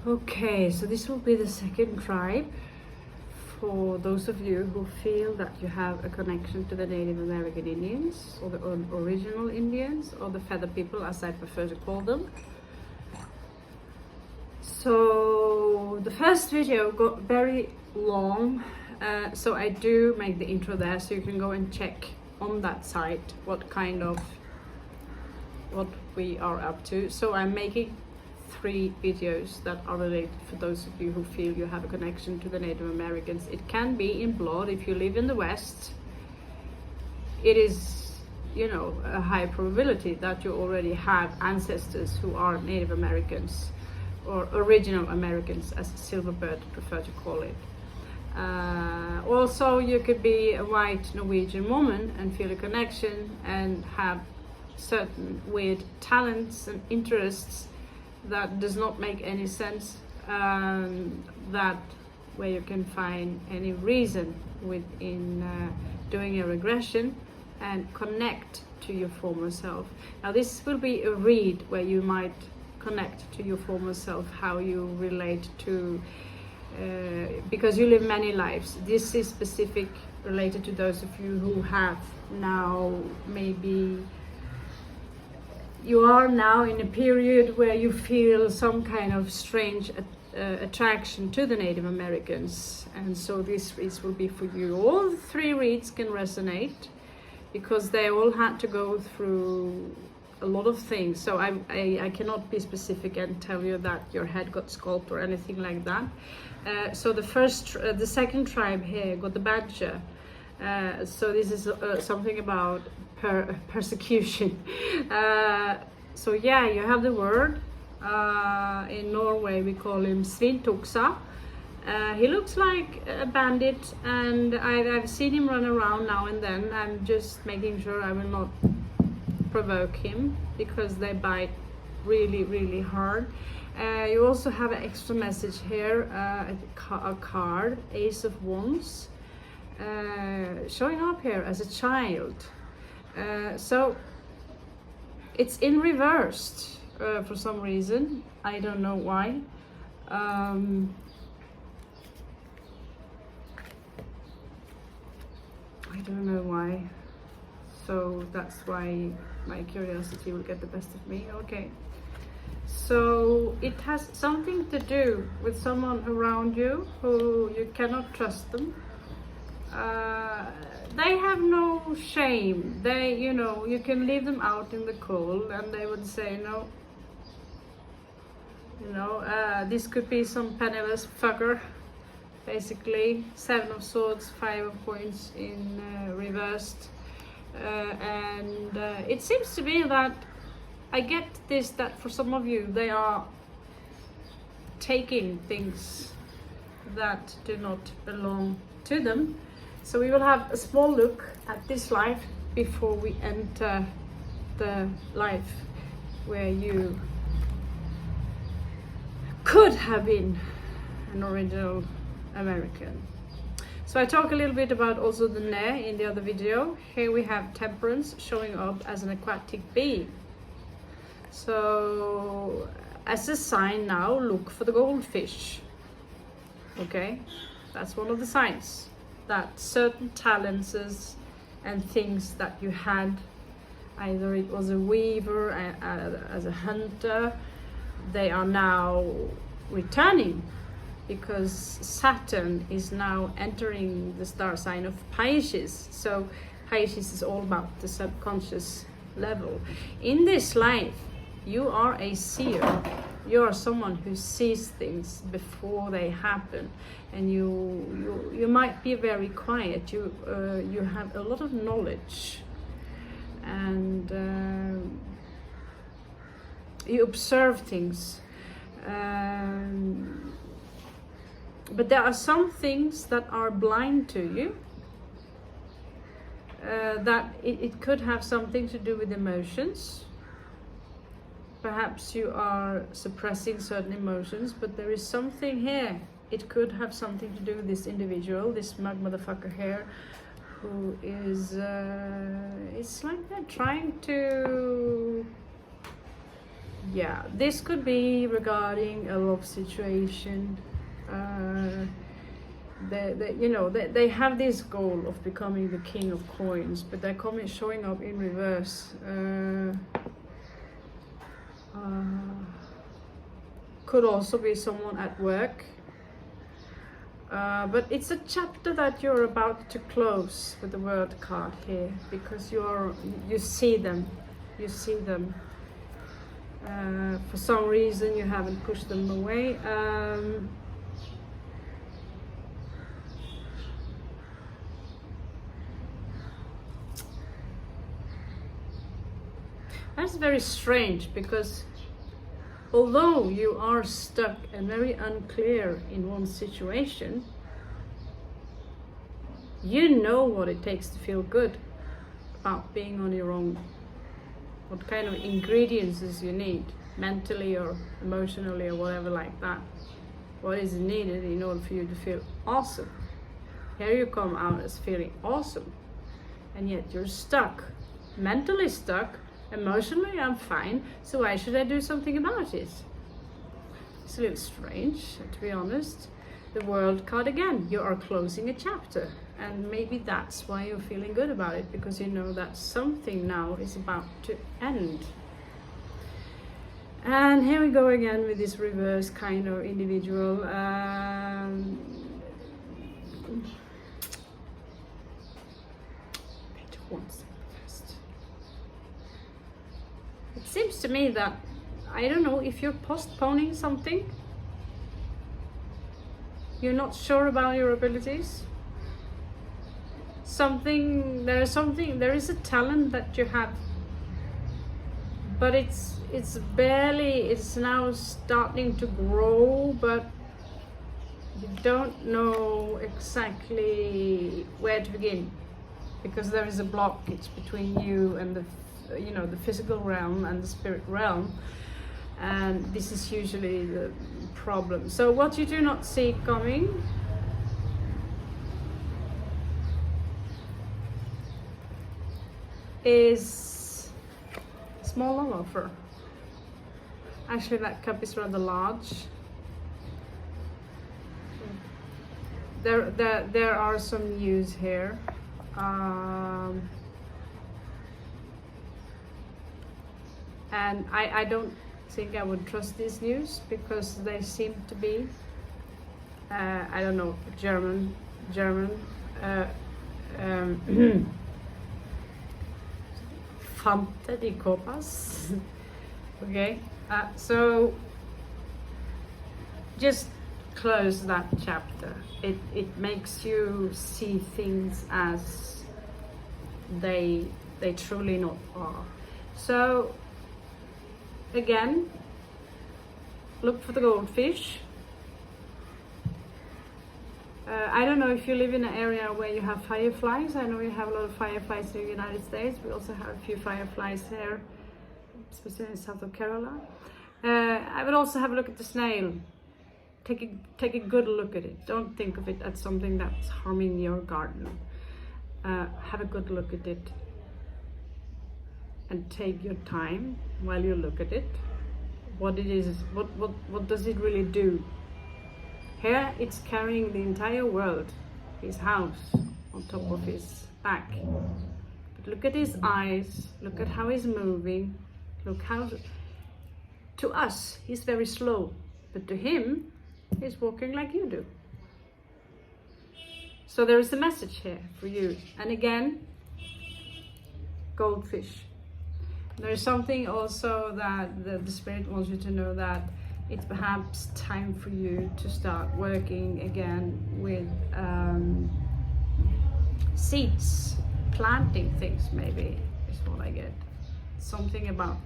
Okay, so this will be the second tribe for those of you who feel that you have a connection to the Native American Indians or the original Indians or the feather people, as I prefer to call them. So the first video got very long, so I do make the intro there, so you can go and check on that site what we are up to. So I'm making 3 videos that are related for those of you who feel you have a connection to the Native Americans. It can be in blood. If you live in the West, it is, you know, a high probability that you already have ancestors who are Native Americans or original Americans, as Silverbird prefer to call it. Also, you could be a white Norwegian woman and feel a connection and have certain weird talents and interests that does not make any sense, that where you can find any reason within doing a regression and connect to your former self. Now this will be a read where you might connect to your former self, how you relate to, because you live many lives. This is specific related to those of you who have now, maybe you are now in a period where you feel some kind of strange attraction to the Native Americans, and so this reads will be for you. All 3 reads can resonate because they all had to go through a lot of things, so I cannot be specific and tell you that your head got sculpted or anything like that. So the second tribe here got the badger. So this is something about persecution. So yeah, you have the word. In Norway we call him Svintuksa. He looks like a bandit, and I've seen him run around now and then. I'm just making sure I will not provoke him because they bite really, really hard. You also have an extra message here, a card, Ace of Wands, showing up here as a child. So it's in reversed for some reason. I don't know why. I don't know why. So that's why my curiosity will get the best of me. Okay. So it has something to do with someone around you who you cannot trust them. They have no shame. They, you know, you can leave them out in the cold and they would say no. You know, this could be some penniless fucker, basically. 7 of Swords, 5 of Coins in reversed. And it seems to be that I get this, that for some of you they are taking things that do not belong to them. So we will have a small look at this life before we enter the life where you could have been an original American. So I talk a little bit about also the Ne in the other video. Here we have Temperance showing up as an aquatic being. So as a sign now, look for the goldfish. Okay, that's one of the signs that certain talents and things that you had, either it was a weaver, as a hunter, they are now returning because Saturn is now entering the star sign of Pisces. So Pisces is all about the subconscious level. In this life, you are a seer. You are someone who sees things before they happen, and you might be very quiet. You have a lot of knowledge, and you observe things. But there are some things that are blind to you. That it could have something to do with emotions. Perhaps you are suppressing certain emotions, but there is something here. It could have something to do with this individual, this mug motherfucker here, who is, it's like they're trying to Yeah, this could be regarding a love situation. They have this goal of becoming the king of coins, but they're showing up in reverse. Could also be someone at work. But it's a chapter that you're about to close with the World card here, because you see them. For some reason you haven't pushed them away. That's very strange, because although you are stuck and very unclear in one situation, you know what it takes to feel good about being on your own. What kind of ingredients you need, mentally or emotionally or whatever like that. What is needed in order for you to feel awesome. Here you come out as feeling awesome, and yet you're stuck, mentally stuck. Emotionally, I'm fine, so why should I do something about it? It's a little strange, to be honest. The World card again, you are closing a chapter, and maybe that's why you're feeling good about it, because you know that something now is about to end. And here we go again with this reverse kind of individual. It seems to me that, I don't know, if you're postponing something, you're not sure about your abilities, there is a talent that you have, but it's now starting to grow, but you don't know exactly where to begin, because there is a blockage between you and the physical realm and the spirit realm, and this is usually the problem. So what you do not see coming is a small love offer. Actually, that cup is rather large. There are some news here. And I don't think I would trust these news, because they seem to be, I don't know, German, Fante di copas. Okay, so just close that chapter. It makes you see things as they truly not are. So again, look for the goldfish. I don't know if you live in an area where you have fireflies. I know you have a lot of fireflies in the United States. We also have a few fireflies here, especially in South Carolina. I would also have a look at the snail. Take a good look at it. Don't think of it as something that's harming your garden. Have a good look at it, and take your time while you look at it. What it is, what does it really do? Here it's carrying the entire world, his house, on top of his back. But look at his eyes, look at how he's moving, look how, to us, he's very slow, but to him, he's walking like you do. So there is a message here for you. And again, goldfish. There's something also that the Spirit wants you to know, that it's perhaps time for you to start working again with seeds, planting things, maybe, is what I get. Something about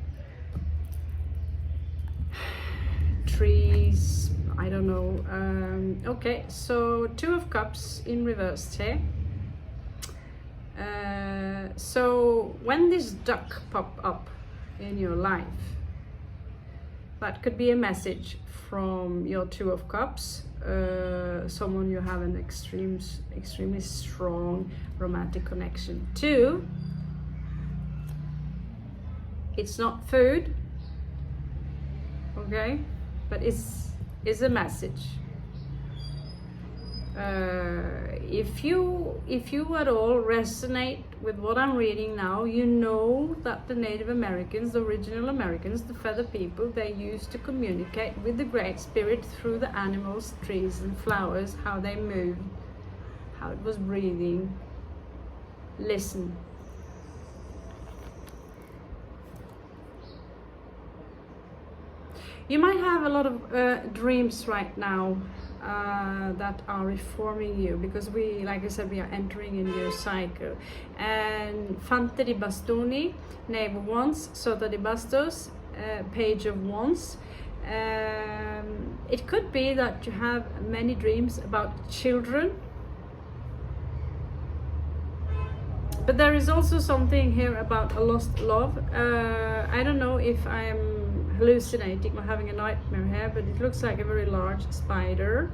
trees, I don't know. Okay, so Two of Cups in reverse here. So when this duck pop up in your life, that could be a message from your Two of Cups, someone you have an extremely strong romantic connection to. It's not food, okay? But it's a message. If you at all resonate with what I'm reading now, you know that the Native Americans, the original Americans, the feather people, they used to communicate with the Great Spirit through the animals, trees and flowers, how they moved, how it was breathing. Listen. You might have a lot of dreams right now that are reforming you, because we, like I said, we are entering a new cycle. And Fante di Bastoni, Knave of Wands, Sota di Bastos, Page of Wands. It could be that you have many dreams about children, but there is also something here about a lost love. I don't know if I'm hallucinating or having a nightmare here, but it looks like a very large spider,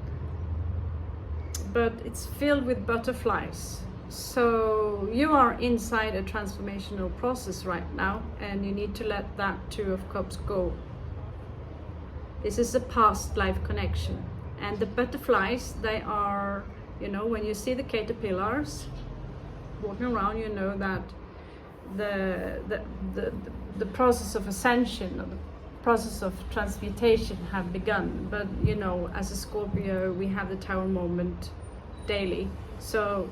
but it's filled with butterflies. So you are inside a transformational process right now, and you need to let that Two of Cups go. This is a past life connection, and the butterflies, they are, you know, when you see the caterpillars walking around, you know that the process of ascension, or the process of transmutation have begun. But you know, as a Scorpio, we have the Tower moment daily. So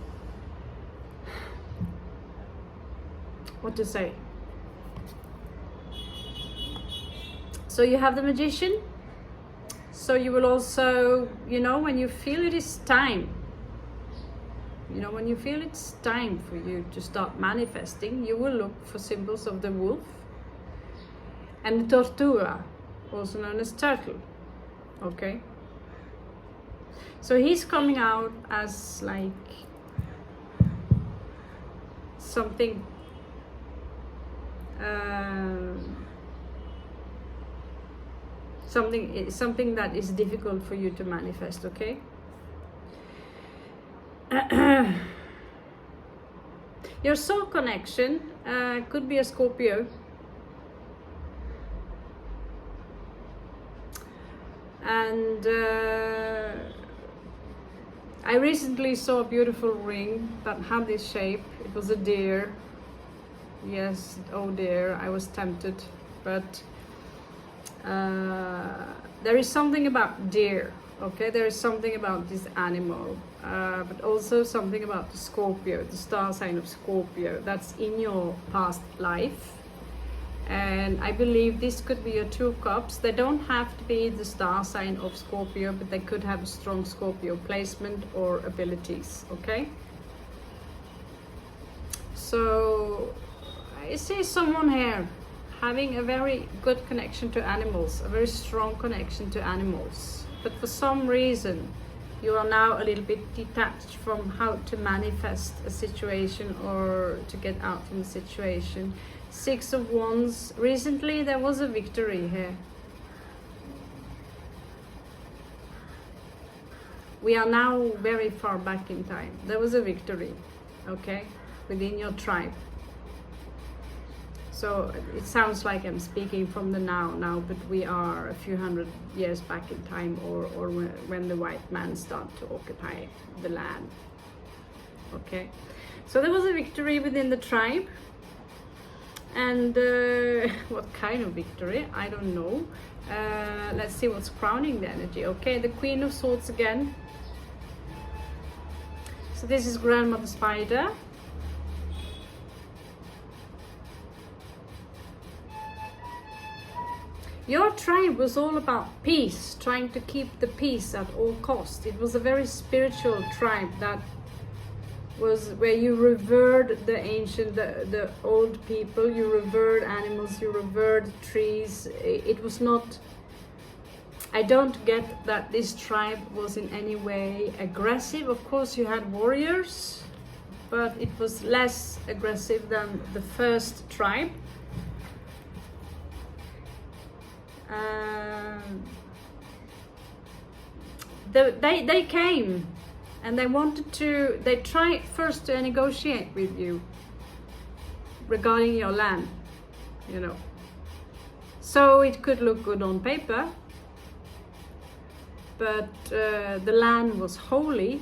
what to say? So you have the Magician. So you will also, you know, when you feel it is time, you know, when you feel it's time for you to start manifesting, you will look for symbols of the wolf and the tortuga, also known as turtle. Okay? So he's coming out as like something something that is difficult for you to manifest, okay? Your soul connection could be a Scorpio. And I recently saw a beautiful ring that had this shape. It was a deer. Yes, oh dear, I was tempted. But there is something about deer, okay? There is something about this animal, but also something about the Scorpio, the star sign of Scorpio, that's in your past life. And I believe this could be your Two of Cups. They don't have to be the star sign of Scorpio, but they could have a strong Scorpio placement or abilities, okay? So I see someone here having a very good connection to animals, a very strong connection to animals. But for some reason, you are now a little bit detached from how to manifest a situation or to get out from the situation. Six of Wands. Recently there was a victory here. We are now very far back in time. There was a victory, okay, within your tribe. So it sounds like I'm speaking from the now, but we are a few hundred years back in time, or when the white man started to occupy the land. Okay, so there was a victory within the tribe. And what kind of victory? I don't know. Let's see what's crowning the energy. Okay, the Queen of Swords again. So this is Grandmother Spider. Your tribe was all about peace, trying to keep the peace at all costs. It was a very spiritual tribe that was where you revered the ancient, the old people, you revered animals, you revered trees. It was not, I don't get that this tribe was in any way aggressive. Of course you had warriors, but it was less aggressive than the first tribe. They came and they tried first to negotiate with you regarding your land, you know. So it could look good on paper, but the land was holy,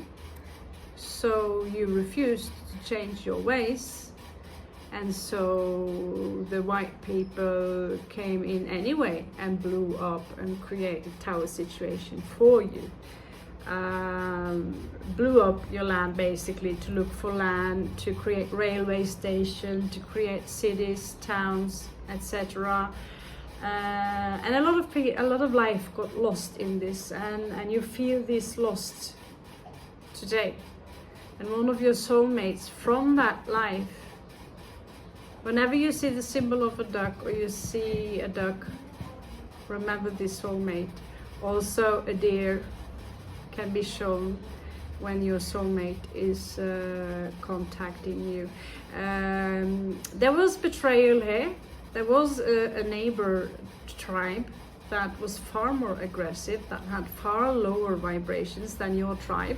so you refused to change your ways, and so the white people came in anyway and blew up and created tower situation for you. Blew up your land basically to look for land, to create railway station, to create cities, towns, etc. And a lot of life got lost in this, and you feel this lost today. And one of your soulmates from that life, whenever you see the symbol of a duck or you see a duck, remember this soulmate. Also a deer can be shown when your soulmate is contacting you. There was betrayal here. There was a neighbor tribe that was far more aggressive, that had far lower vibrations than your tribe,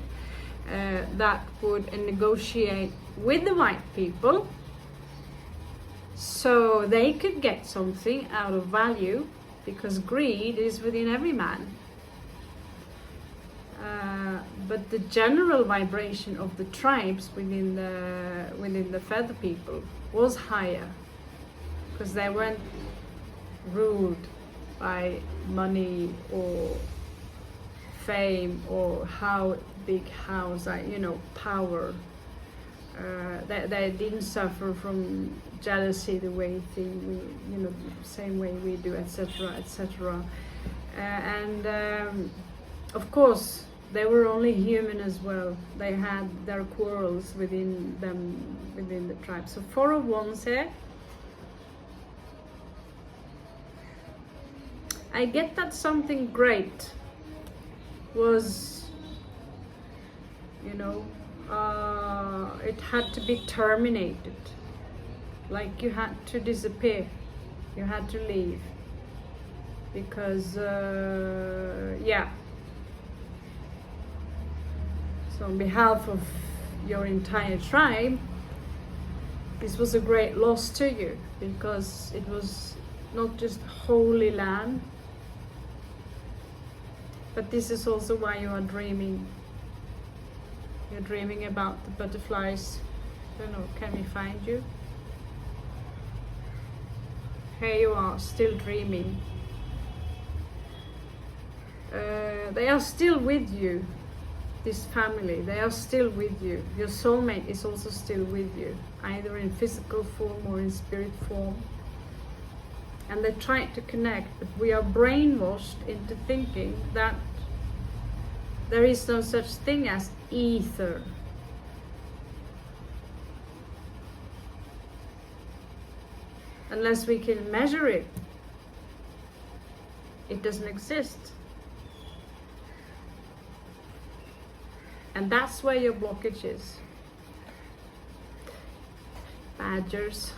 that would negotiate with the white people so they could get something out of value, because greed is within every man. But the general vibration of the tribes within the feather people was higher, because they weren't ruled by money or fame or how big house, power. They didn't suffer from jealousy the way same way we do, etc., etc. Of course, they were only human as well. They had their quarrels within the tribe. So 4 of Wands here. I get that something great was, it had to be terminated. Like you had to disappear, you had to leave, because So on behalf of your entire tribe, this was a great loss to you, because it was not just holy land, but this is also why you are dreaming. You're dreaming about the butterflies. Can we find you? Here you are, still dreaming. They are still with you, this family. They are still with you. Your soulmate is also still with you, either in physical form or in spirit form. And they try to connect, but we are brainwashed into thinking that there is no such thing as ether. Unless we can measure it, it doesn't exist. And that's where your blockage is. Badgers.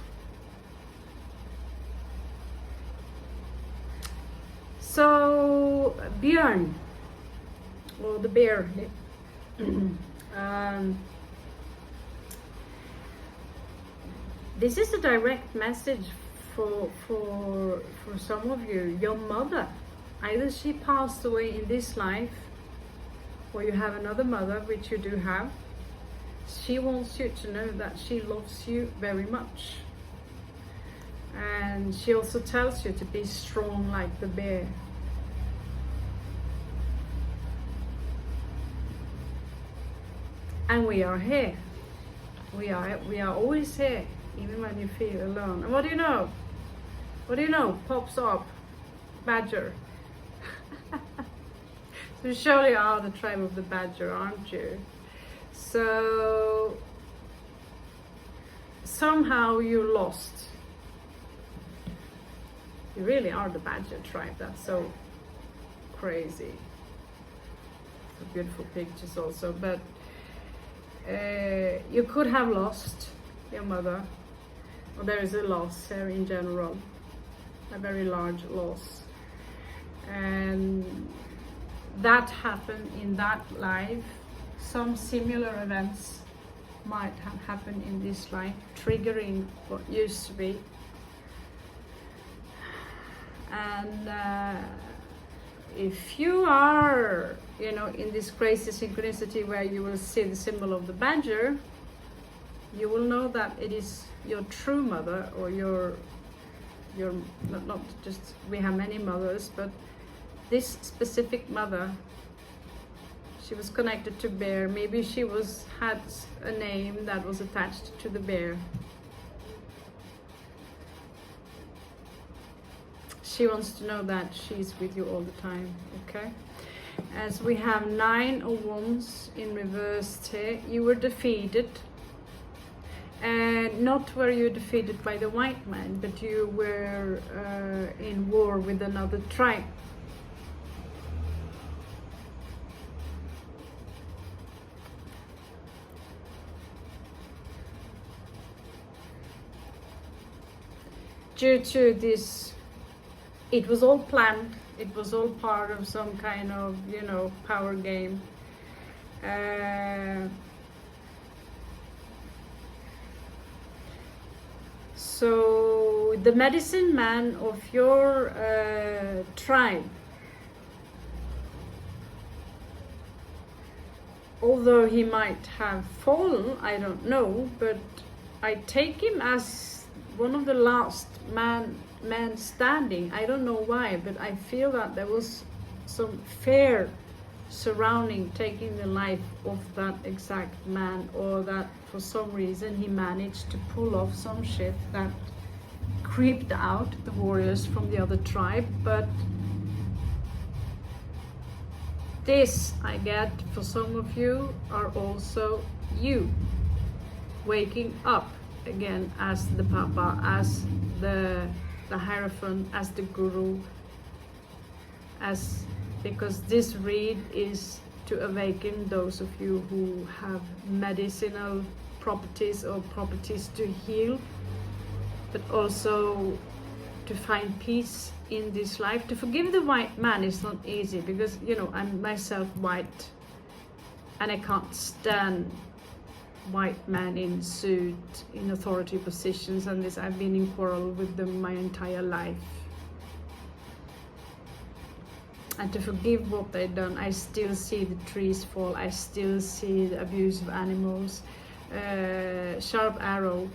So, Björn, or the bear, this is a direct message for some of you. Your mother, either she passed away in this life, or you have another mother, which you do have. She wants you to know that she loves you very much. And she also tells you to be strong like the bear. And we are here. We are always here, even when you feel alone. And what do you know? What do you know? Pops up. Badger. So you surely are the tribe of the badger, aren't you? So somehow you lost. You really are the badger tribe. That's so crazy. So beautiful pictures also, but you could have lost your mother, or there is a loss here in general, a very large loss, and that happened in that life. Some similar events might have happened in this life, triggering what used to be. And if you are, you know, in this crazy synchronicity where you will see the symbol of the badger, you will know that it is your true mother, or your not just, we have many mothers, but this specific mother, she was connected to bear. Maybe she had a name that was attached to the bear. She wants to know that she's with you all the time, okay? As we have 9 of Wands in reverse here, you were defeated. And not were you defeated by the white man, but you were in war with another tribe. Due to this, it was all planned, it was all part of some kind of, you know, power game. So the medicine man of your tribe, although he might have fallen, I don't know, but I take him as one of the last men standing. I don't know why, but I feel that there was some fear surrounding taking the life of that exact man, or that for some reason he managed to pull off some shit that creeped out the warriors from the other tribe. But this, I get, for some of you, are also you waking up again as the Papa, as the Hierophant, as the Guru, because this read is to awaken those of you who have medicinal properties or properties to heal, but also to find peace in this life. To forgive the white man is not easy, because, you know, I'm myself white and I can't stand white men in suit, in authority positions, and this, I've been in quarrel with them my entire life. And to forgive what they've done, I still see the trees fall, I still see the abuse of animals. Sharp Arrow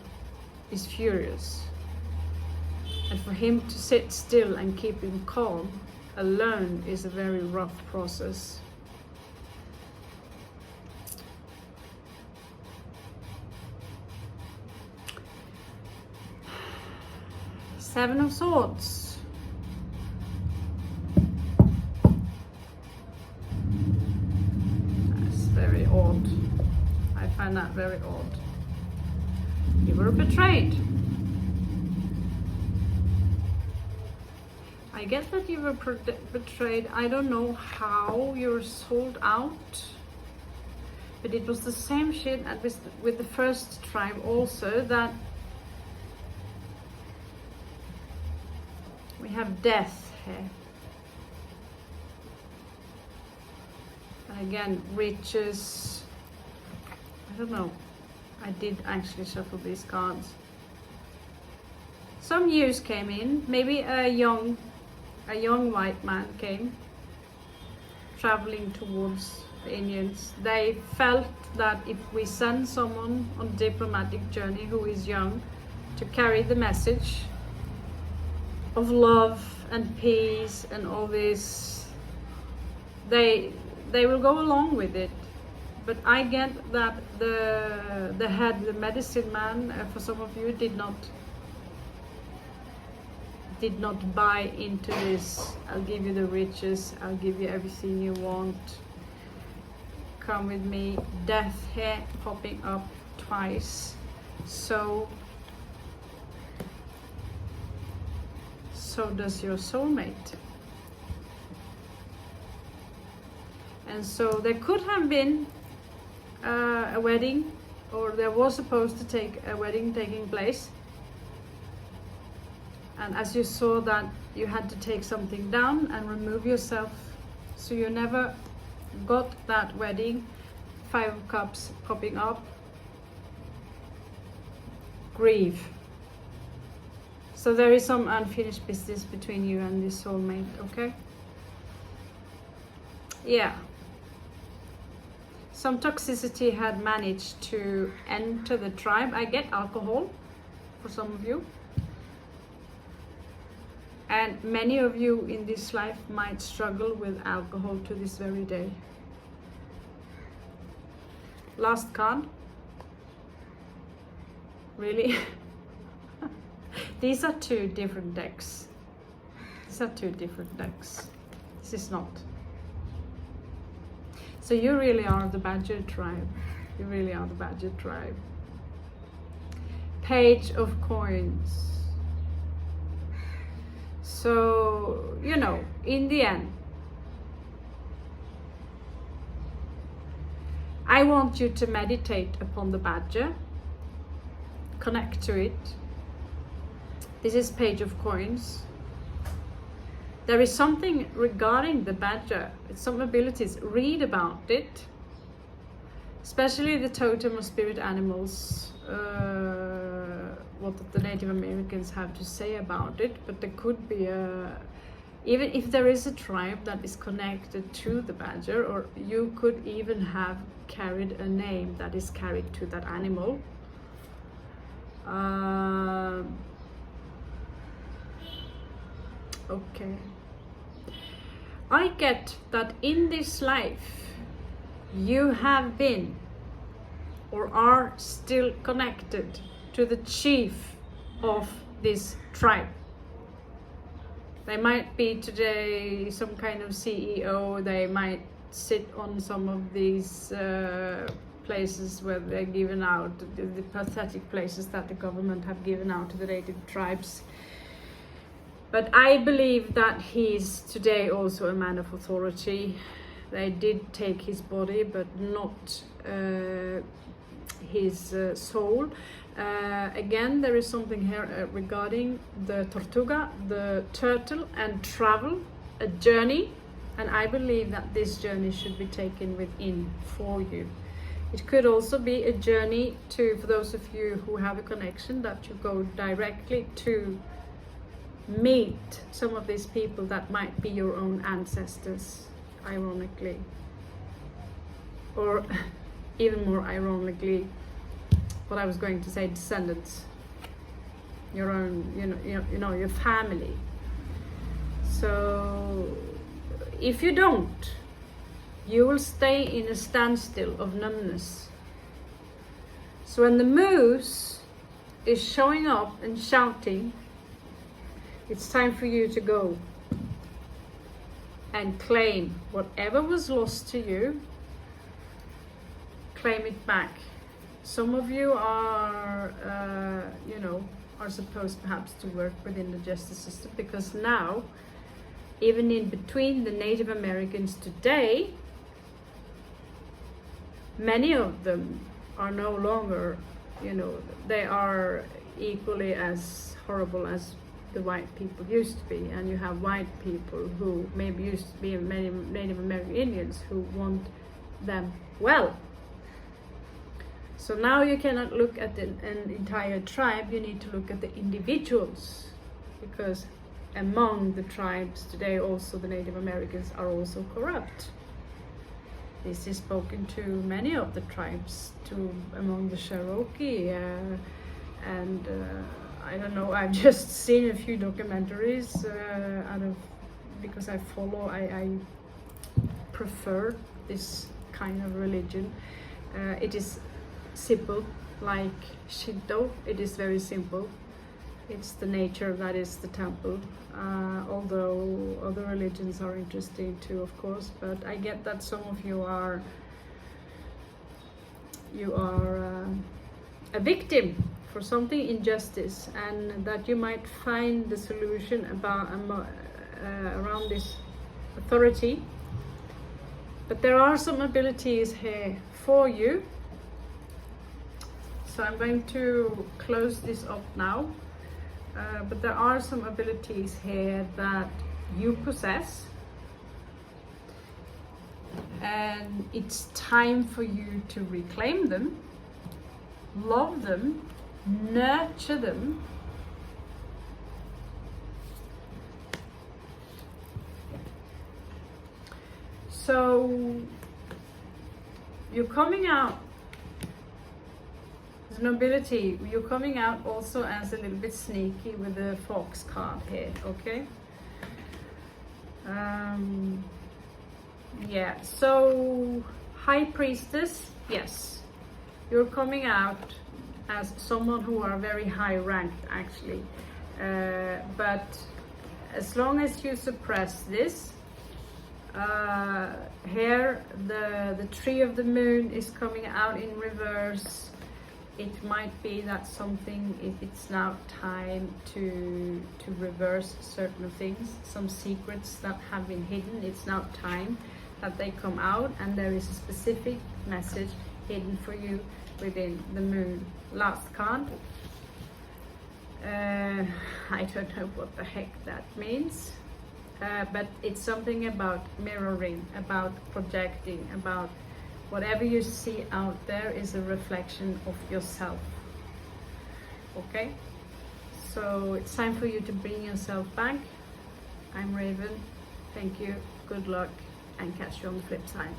is furious. And for him to sit still and keep him calm alone is a very rough process. Seven of Swords. Very odd. I find that very odd. You were betrayed. I guess that you were betrayed. I don't know how you were sold out, but it was the same shit as with the first tribe also, that we have death here. Again, riches. I don't know. I did actually shuffle these cards. Some news came in. Maybe a young white man came traveling towards the Indians. They felt that if we send someone on a diplomatic journey who is young to carry the message of love and peace and all this, they will go along with it. But I get that the head, the medicine man, for some of you did not buy into this. I'll give you the riches, I'll give you everything you want, come with me. Death here popping up twice. So does your soulmate. And so there could have been a wedding, or there was supposed to take a wedding taking place. And as you saw that, you had to take something down and remove yourself. So you never got that wedding. 5 of Cups popping up. Grief. So there is some unfinished business between you and this soulmate, okay? Yeah. Some toxicity had managed to enter the tribe. I get alcohol for some of you. And many of you in this life might struggle with alcohol to this very day. Last card. Really? These are two different decks. These are two different decks. This is not. So you really are the Badger tribe. You really are the Badger tribe. Page of Coins. So, you know, in the end, I want you to meditate upon the Badger. Connect to it. This is Page of Coins. There is something regarding the Badger, some abilities. Read about it, especially the totem or spirit animals, what the Native Americans have to say about it. But there could be even if there is a tribe that is connected to the Badger, or you could even have carried a name that is carried to that animal. Okay. I get that in this life you have been or are still connected to the chief of this tribe. They might be today some kind of CEO, they might sit on some of these places where they're given out, the pathetic places that the government have given out to the native tribes. But I believe that he's today also a man of authority. They did take his body, but not his soul. Again, there is something here regarding the tortuga, the turtle, and travel, a journey. And I believe that this journey should be taken within for you. It could also be a journey to, for those of you who have a connection, that you go directly to meet some of these people that might be your own ancestors, ironically, or even more ironically, what I was going to say, descendants, your own, you know, your family. So if you don't, you will stay in a standstill of numbness. So when the moose is showing up and shouting, it's time for you to go and claim whatever was lost to you. Claim it back. Some of you are, are supposed perhaps to work within the justice system, because now, even in between the Native Americans today, many of them are no longer, they are equally as horrible as the white people used to be. And you have white people who maybe used to be many Native American Indians who want them well. So now you cannot look at an entire tribe, you need to look at the individuals, because among the tribes today also the Native Americans are also corrupt. This is spoken to many of the tribes, among the Cherokee, and I don't know, I've just seen a few documentaries because I prefer this kind of religion. It is simple, like Shinto, it is very simple. It's the nature that is the temple, although other religions are interesting too, of course. But I get that some of you are a victim for something injustice, and that you might find the solution around this authority. But there are some abilities here for you. So I'm going to close this up now. But there are some abilities here that you possess, and it's time for you to reclaim them, love them, nurture them, So you're coming out as nobility. You're coming out also as a little bit sneaky with the fox card here, okay? Yeah, so High Priestess, yes. You're coming out as someone who are very high ranked actually. But as long as you suppress this, here the tree of the moon is coming out in reverse. It might be that something, if it's now time to reverse certain things, some secrets that have been hidden, it's now time that they come out, and there is a specific message hidden for you within the moon. Last card. I don't know what the heck that means, but it's something about mirroring, about projecting, about whatever you see out there is a reflection of yourself. Okay, so it's time for you to bring yourself back. I'm Raven. Thank you, good luck, and catch you on the flip side.